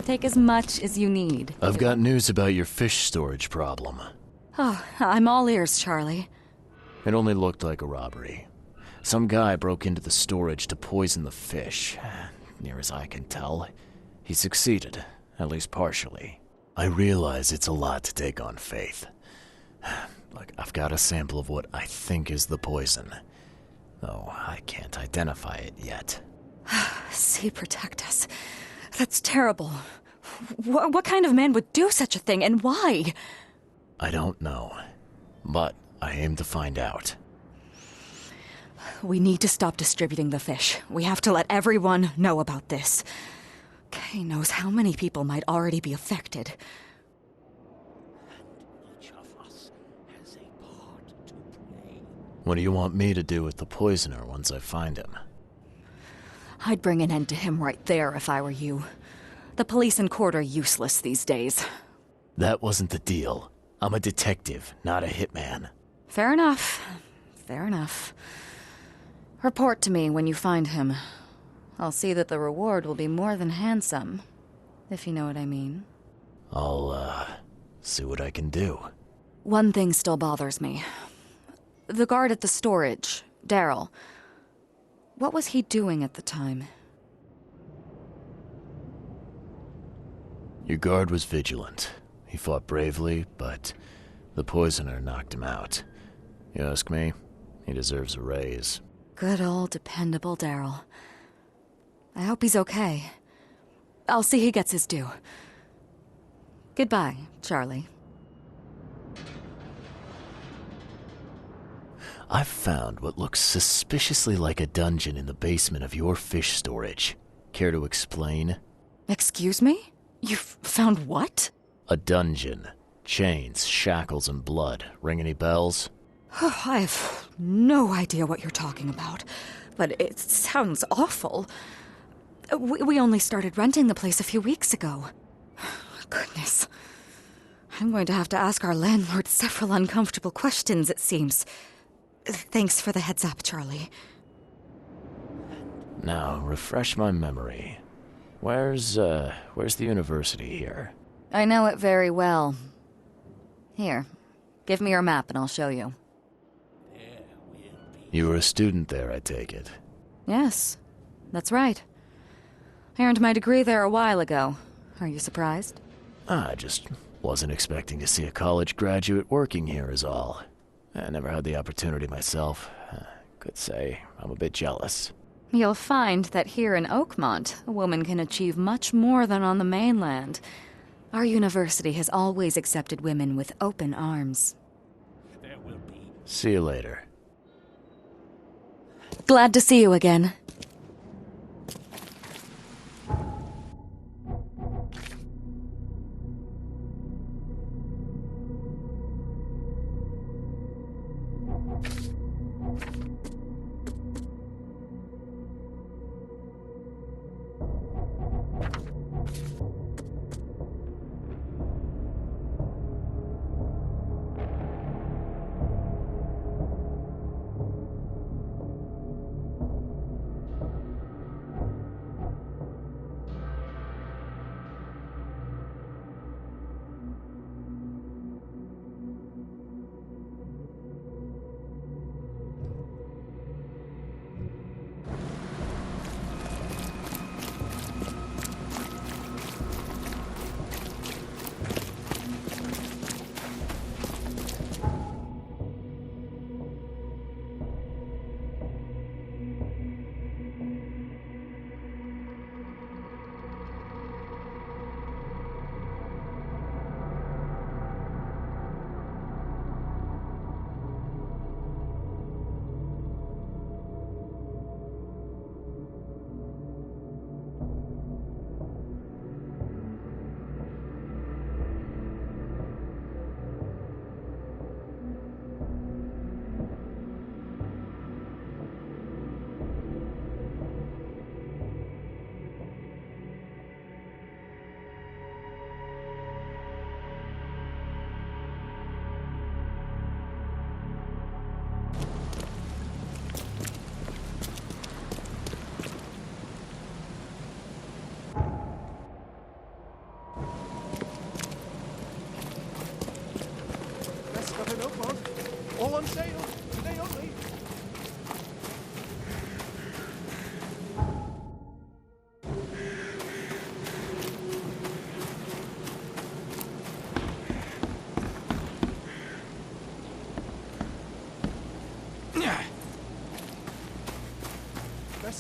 Take as much as you need. I've got news about your fish storage problem. Oh, I'm all ears, Charlie. It only looked like a robbery. Some guy broke into the storage to poison the fish. Near as I can tell, he succeeded, at least partially. I realize it's a lot to take on faith. Look, I've got a sample of what I think is the poison, though I can't identify it yet. See, protect us. That's terrible. What kind of man would do such a thing, and why? I don't know, but I aim to find out. We need to stop distributing the fish. We have to let everyone know about this. Kay knows how many people might already be affected. And each of us has a part to play. What do you want me to do with the poisoner once I find him? I'd bring an end to him right there if I were you. The police and court are useless these days. That wasn't the deal. I'm a detective, not a hitman. Fair enough. Fair enough. Report to me when you find him. I'll see that the reward will be more than handsome, if you know what I mean. I'll, see what I can do. One thing still bothers me. The guard at the storage, Daryl. What was he doing at the time? Your guard was vigilant. He fought bravely, but the poisoner knocked him out. You ask me, he deserves a raise. Good old dependable Daryl. I hope he's okay. I'll see he gets his due. Goodbye, Charlie. I've found what looks suspiciously like a dungeon in the basement of your fish storage. Care to explain? Excuse me? You've found what? A dungeon. Chains, shackles, and blood. Ring any bells? I have no idea what you're talking about, but it sounds awful. We only started renting the place a few weeks ago. Goodness. I'm going to have to ask our landlord several uncomfortable questions, it seems. Thanks for the heads up, Charlie. Now, refresh my memory. Where's the university here? I know it very well. Here, give me your map and I'll show you. You were a student there, I take it. Yes, that's right. I earned my degree there a while ago. Are you surprised? I just wasn't expecting to see a college graduate working here is all. I never had the opportunity myself. Could say I'm a bit jealous. You'll find that here in Oakmont, a woman can achieve much more than on the mainland. Our university has always accepted women with open arms. There will be. See you later. Glad to see you again.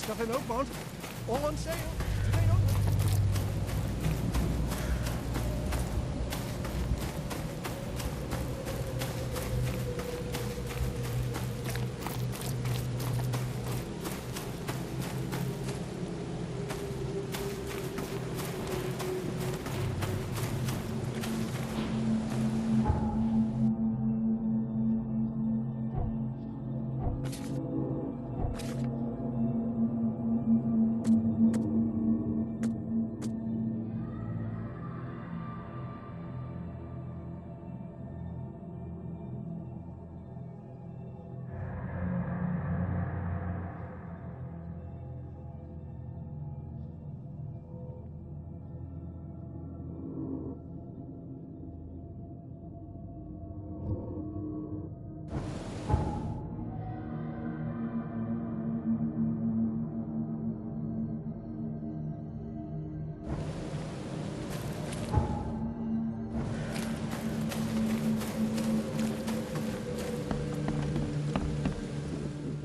stuff in Oakmont. All on sale. Today only.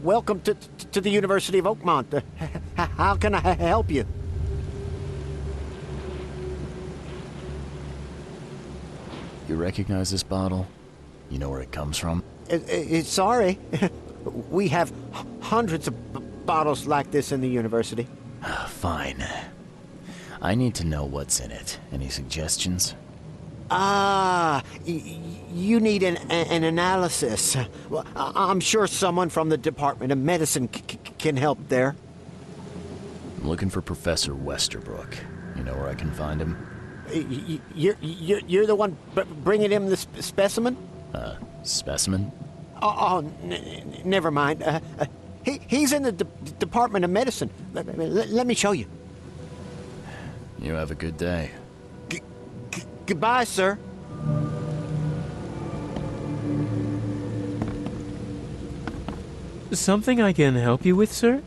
Welcome to the University of Oakmont. How can I help you? You recognize this bottle? You know where it comes from? Sorry. We have hundreds of bottles like this in the university. Fine. I need to know what's in it. Any suggestions? You need an analysis. Well, I'm sure someone from the Department of Medicine can help there. I'm looking for Professor Westerbrook. You know where I can find him? You're the one bringing him the specimen? Specimen? Never mind. He's in the Department of Medicine. Let me show you. You have a good day. Goodbye, sir. Something I can help you with, sir?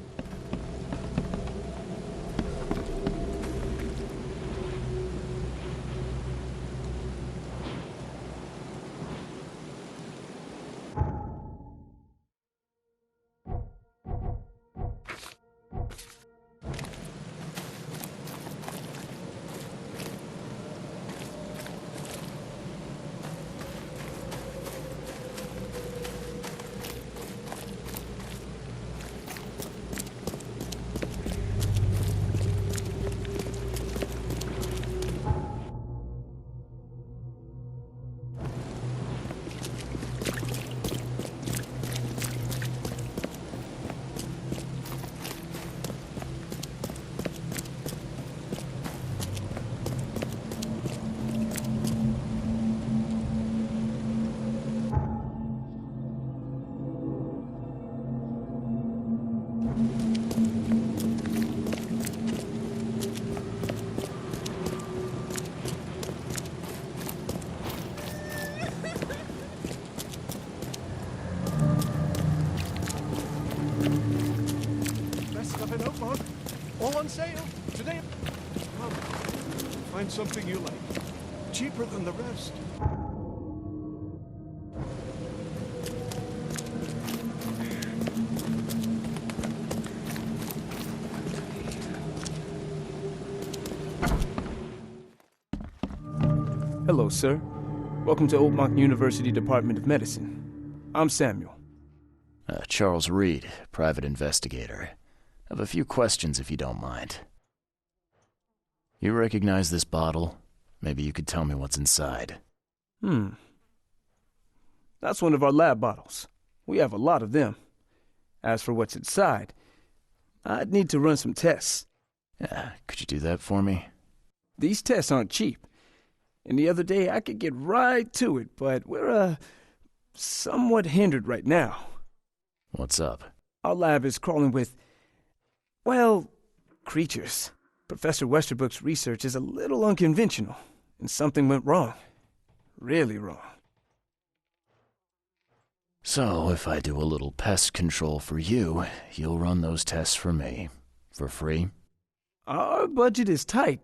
All on sale today. Come, find something you like. Cheaper than the rest. Hello, sir. Welcome to Oakmont University Department of Medicine. I'm Samuel. Charles Reed, private investigator. I have a few questions if you don't mind. You recognize this bottle? Maybe you could tell me what's inside. That's one of our lab bottles. We have a lot of them. As for what's inside, I'd need to run some tests. Could you do that for me? These tests aren't cheap. And the other day I could get right to it, but we're, somewhat hindered right now. What's up? Our lab is crawling with, well, creatures. Professor Westerbrook's research is a little unconventional, and something went wrong. Really wrong. So, if I do a little pest control for you, you'll run those tests for me. For free? Our budget is tight.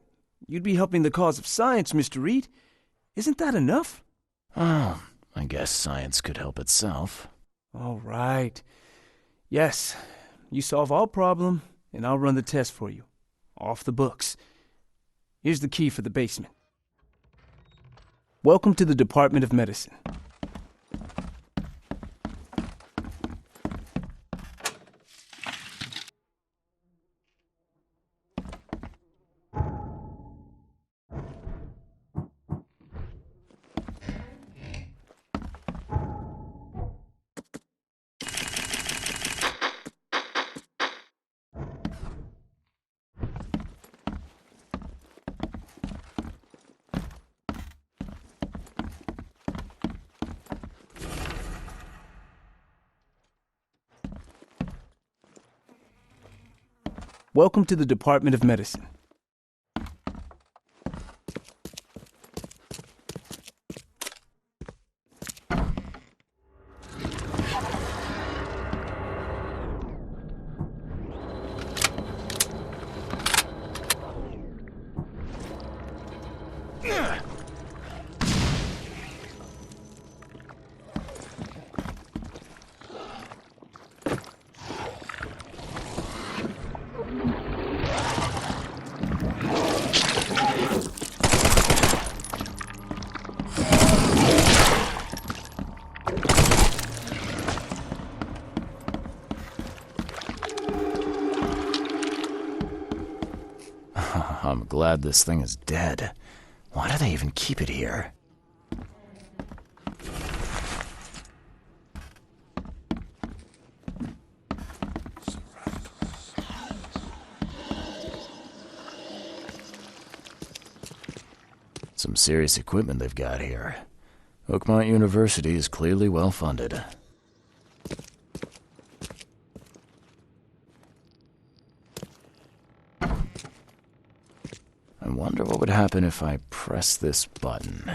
You'd be helping the cause of science, Mr. Reed. Isn't that enough? Oh, I guess science could help itself. All right. Yes, you solve our problem, and I'll run the test for you. Off the books. Here's the key for the basement. Welcome to the Department of Medicine. Welcome to the Department of Medicine. I'm glad this thing is dead. Why do they even keep it here? Some serious equipment they've got here. Oakmont University is clearly well funded. I wonder what would happen if I press this button.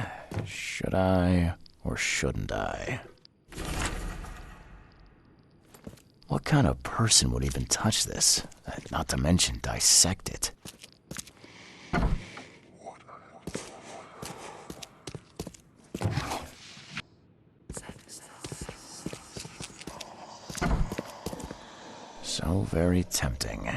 Should I or shouldn't I? What kind of person would even touch this? Not to mention dissect it. So very tempting.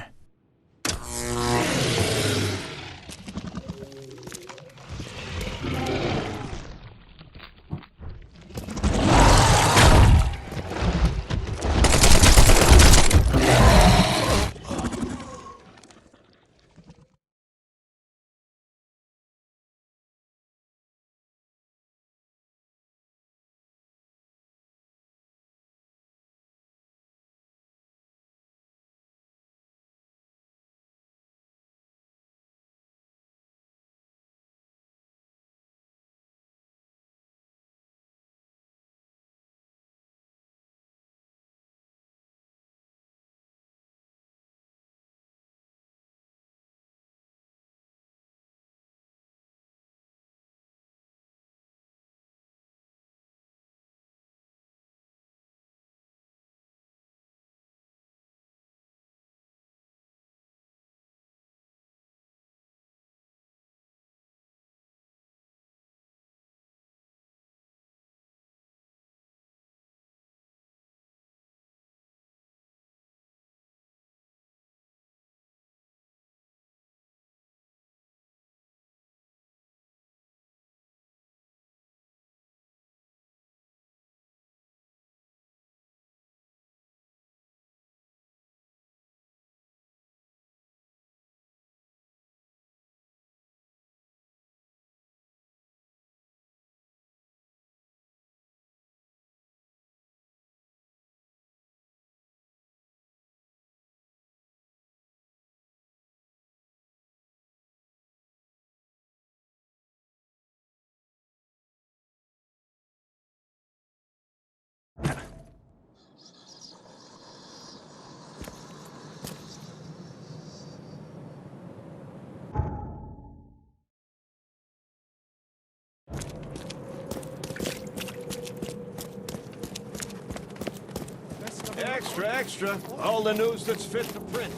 Extra, extra. All the news that's fit to print.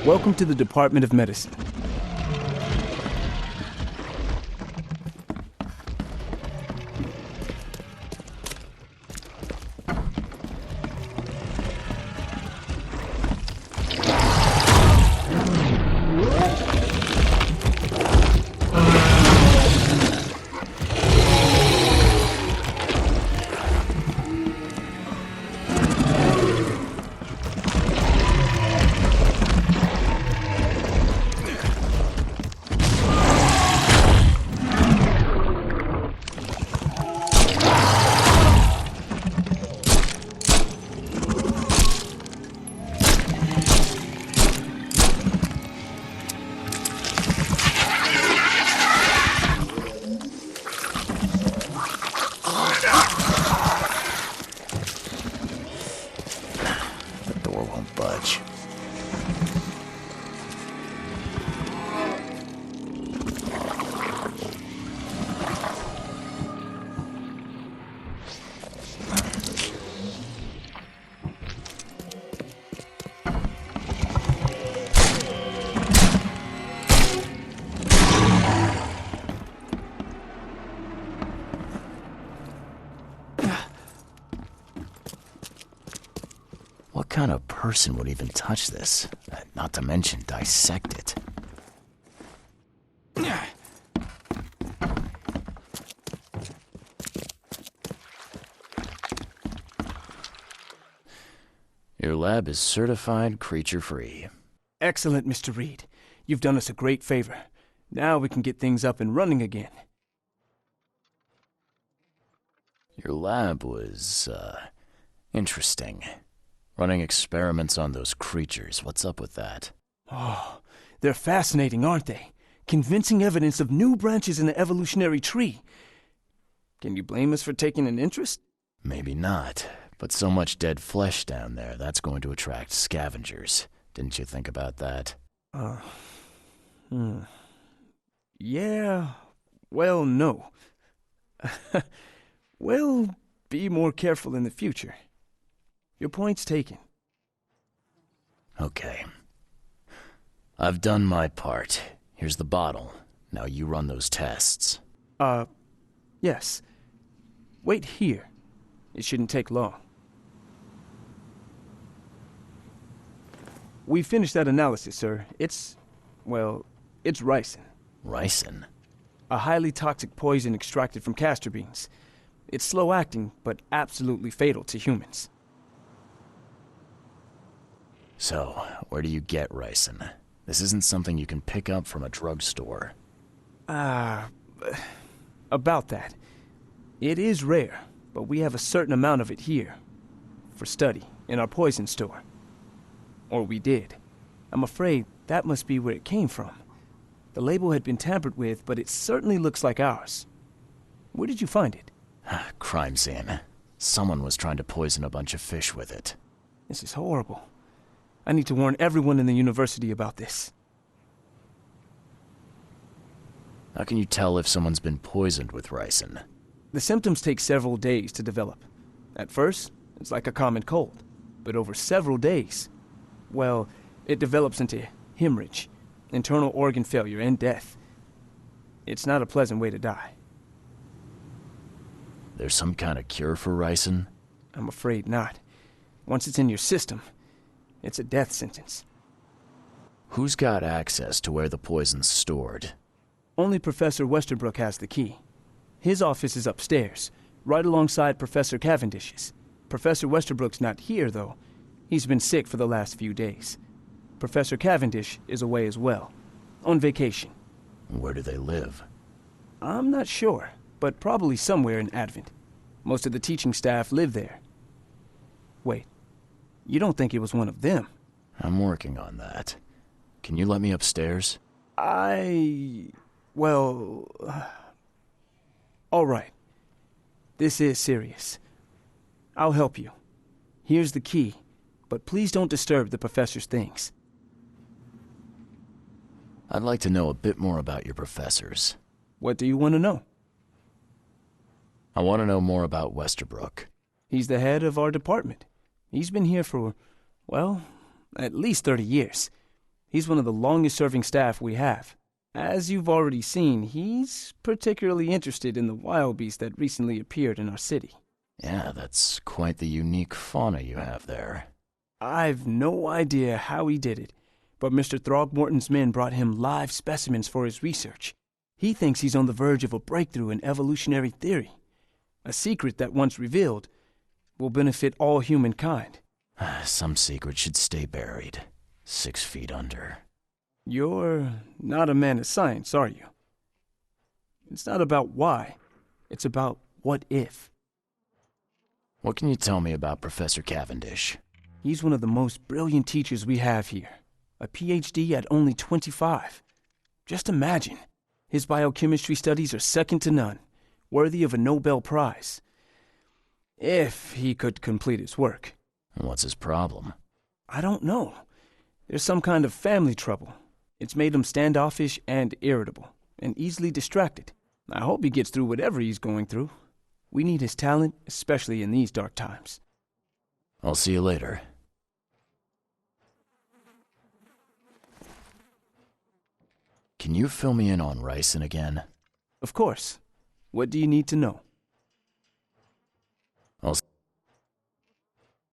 Welcome to the Department of Medicine. What kind of person would even touch this? Not to mention dissect it. Your lab is certified creature-free. Excellent, Mr. Reed. You've done us a great favor. Now we can get things up and running again. Your lab was, interesting. Running experiments on those creatures. What's up with that? Oh, they're fascinating, aren't they? Convincing evidence of new branches in the evolutionary tree. Can you blame us for taking an interest? Maybe not, but so much dead flesh down there, that's going to attract scavengers. Didn't you think about that? Yeah, well, no. We'll be more careful in the future. Your point's taken. Okay. I've done my part. Here's the bottle. Now you run those tests. Yes. Wait here. It shouldn't take long. We finished that analysis, sir. It's ricin. Ricin? A highly toxic poison extracted from castor beans. It's slow-acting, but absolutely fatal to humans. So, where do you get ricin? This isn't something you can pick up from a drugstore. About that. It is rare, but we have a certain amount of it here. For study, in our poison store. Or we did. I'm afraid that must be where it came from. The label had been tampered with, but it certainly looks like ours. Where did you find it? Crime scene. Someone was trying to poison a bunch of fish with it. This is horrible. I need to warn everyone in the university about this. How can you tell if someone's been poisoned with ricin? The symptoms take several days to develop. At first, it's like a common cold. But over several days, well, it develops into hemorrhage, internal organ failure, and death. It's not a pleasant way to die. There's some kind of cure for ricin? I'm afraid not. Once it's in your system, it's a death sentence. Who's got access to where the poison's stored? Only Professor Westerbrook has the key. His office is upstairs, right alongside Professor Cavendish's. Professor Westerbrook's not here, though. He's been sick for the last few days. Professor Cavendish is away as well, on vacation. Where do they live? I'm not sure, but probably somewhere in Advent. Most of the teaching staff live there. Wait, you don't think it was one of them? I'm working on that. Can you let me upstairs? All right. This is serious. I'll help you. Here's the key, but please don't disturb the professor's things. I'd like to know a bit more about your professors. What do you want to know? I want to know more about Westerbrook. He's the head of our department. He's been here for, well, at least 30 years. He's one of the longest-serving staff we have. As you've already seen, he's particularly interested in the wild beast that recently appeared in our city. Yeah, that's quite the unique fauna you have there. I've no idea how he did it, but Mr. Throgmorton's men brought him live specimens for his research. He thinks he's on the verge of a breakthrough in evolutionary theory. A secret that, once revealed, will benefit all humankind. Some secret should stay buried, 6 feet under. You're not a man of science, are you? It's not about why. It's about what if. What can you tell me about Professor Cavendish? He's one of the most brilliant teachers we have here. A PhD at only 25. Just imagine. His biochemistry studies are second to none, worthy of a Nobel Prize. If he could complete his work. What's his problem? I don't know. There's some kind of family trouble. It's made him standoffish and irritable, and easily distracted. I hope he gets through whatever he's going through. We need his talent, especially in these dark times. I'll see you later. Can you fill me in on Ryson again? Of course. What do you need to know?